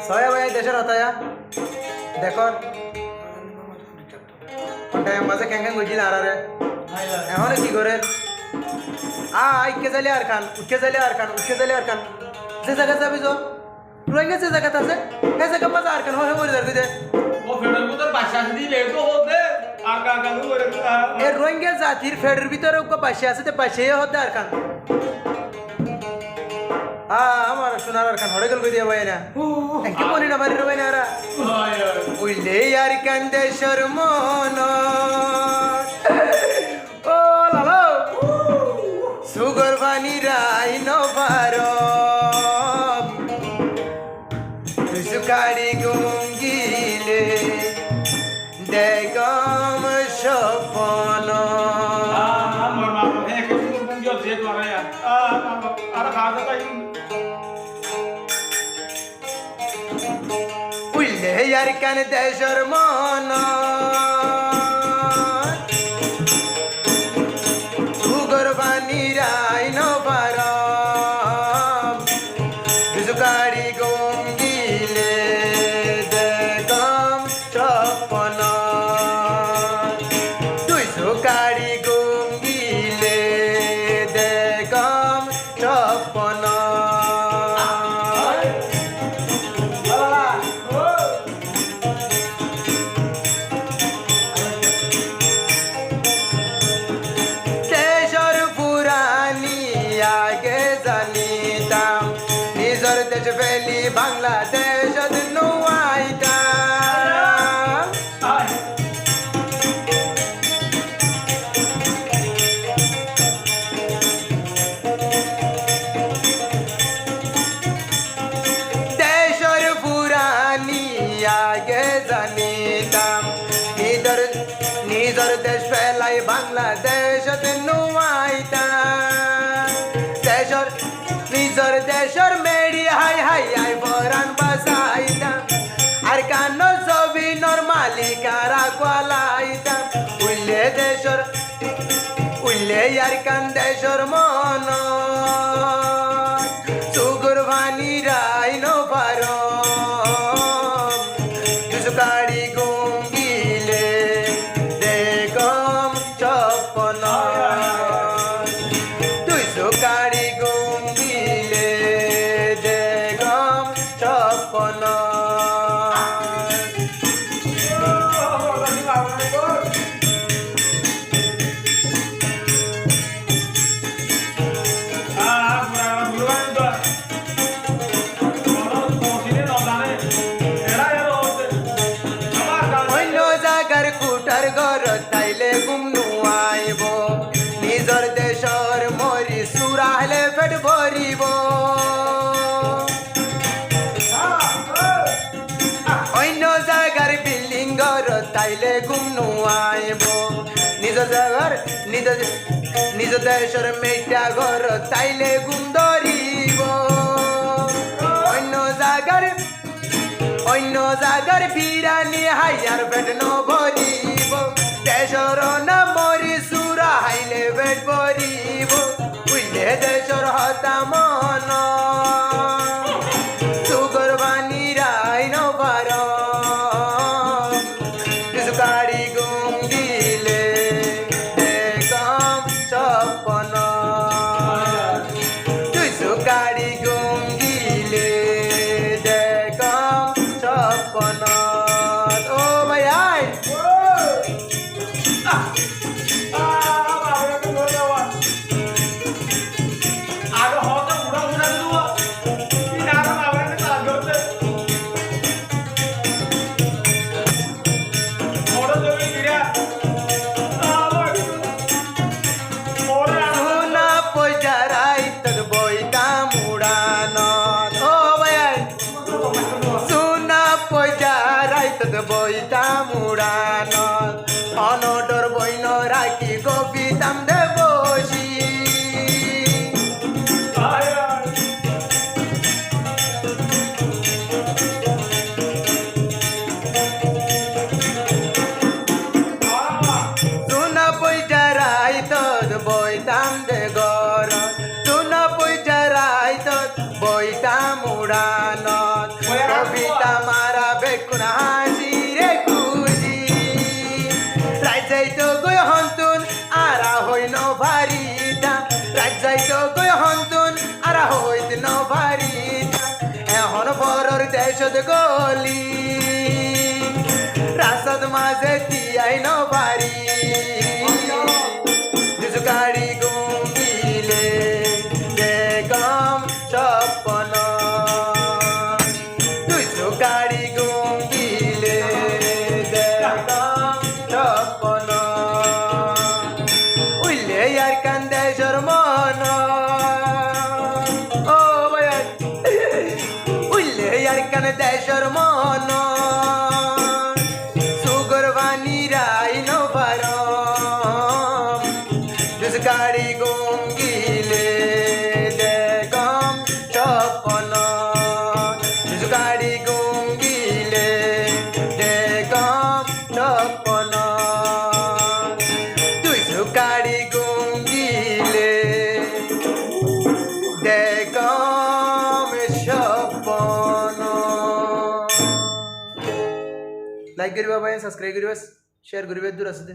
ছয় ভাই দেশের হতায়া দেখর মাঝে ক্যাং গইছিল আরে এখন কি করে আইকে যাইলে আর খান উঠকে যাইলে আর খান উঠকে যাইলে আর খান যে জায়গা যাবি যো রোহিঙ্গা যে জায়গাতে আছে এই জায়গা মাঝে আর খান হয় মরে যাবি দে ও ফেডার ভিতর বাসা দিলে তো হতে আগা আগা করে এই রোহিঙ্গা জাতির ফেডের ভিতরে পাশে আছে তে পাশে হতে আর খান আমার সোনার আর খান হড়ে গেল কই দিয়া ভাই না কি মনে না বাড়ি রবাই না রা উইলে আর কান দেশের মন ও লালো সুগর বানি রাই নবার সুকারি গুঙ্গিলে দেখম সপন আমার মা হে কিছু বুঝিও যে করে আর খাওয়া তাই উইলে আর কান দেশের মন সুগর বানি রাই নবার সুকারি গুঙ্গিলে দেখম সপন তুই সুকারি গুঙ্গিলে দেখম সপন দেশর পুরানি আগে জানিতাম নিজর দেশ ফেলি বাংলাদেশ নুয়াইতাম দেশর পুরানি আগে জানিতাম নিজর দেশ ফেলাই বাংলাদেশ নুয়াইতাম দেশর নিজর দেশর মেরি হাই হাই আই বরান বাসাইতাম আর কান ছবি নরমালি কারা কোয়ালাইতাম উইলে দেশর উইলে আর কান দেশর মন সুগুর ভানি রাই নবার সুকারি গুঙ্গিলে দেখম চপন তুই সুকারি গুঙ্গিলে দেখম চপন অন্য জাগার কুটার ঘর তাইলে গুম নুয়াইব নিজর দেশর মরি সুরাহলে পেট ভরিব অন্য জাগার বিল্ডিং ঘর তাইলে গুম নুয়াইব নিজ দেশর মেটা ঘর তাইলে গুম ধরিব অন্য জাগার বিরানি হাইয়ার পেট ন ভরিব দেশর না মরি সুরা হাইলে পেট ভরিব উইলে দেশর হতা মন সুগর বানি রাই নবার সুকারি গুঙ্গিলে দেখম চপন তুই সুকারি গুঙ্গিলে দেখম চপন ও ভাই আয় আগে হতে উড়া উড়া দিও কি না না আবার কাজ করতে ওরে দেবি গিরা সোনা পয়সারাই তোর বইতাম উড়ানত ও ভাই আয় সোনা পয়সারাই তোর বইতাম উড়ানত অনডর বইন রাখি কবিতাম দে বসি সোনা পয়সারাই তোর বইতাম দে গর সোনা পয়সারাই তোর বইতাম উড়ানত কবিতা ফরর দেশত গলি রাসাদ মাঝে তিয়াই নবারি দুজু গাড়ি গঙ্গিলে বেগম স্বপ্ন দুজু গাড়ি গঙ্গিলে বেগম স্বপ্ন উইলে আর কান্দে জরমন ও ভাই উইলে আর কান্দে জরমন সুগর বানি রাই নবারম দুজ গাড়ি গঙ্গিলে বেগম স্বপ্ন দুজ গাড়ি গঙ্গিলে বেগম স্বপ্ন দুজ গাড়ি গঙ্গিলে বেগম স্বপ্ন লাইক করিবা ভাই সাবস্ক্রাইব করিবা শেয়ার করিবা দূর আছে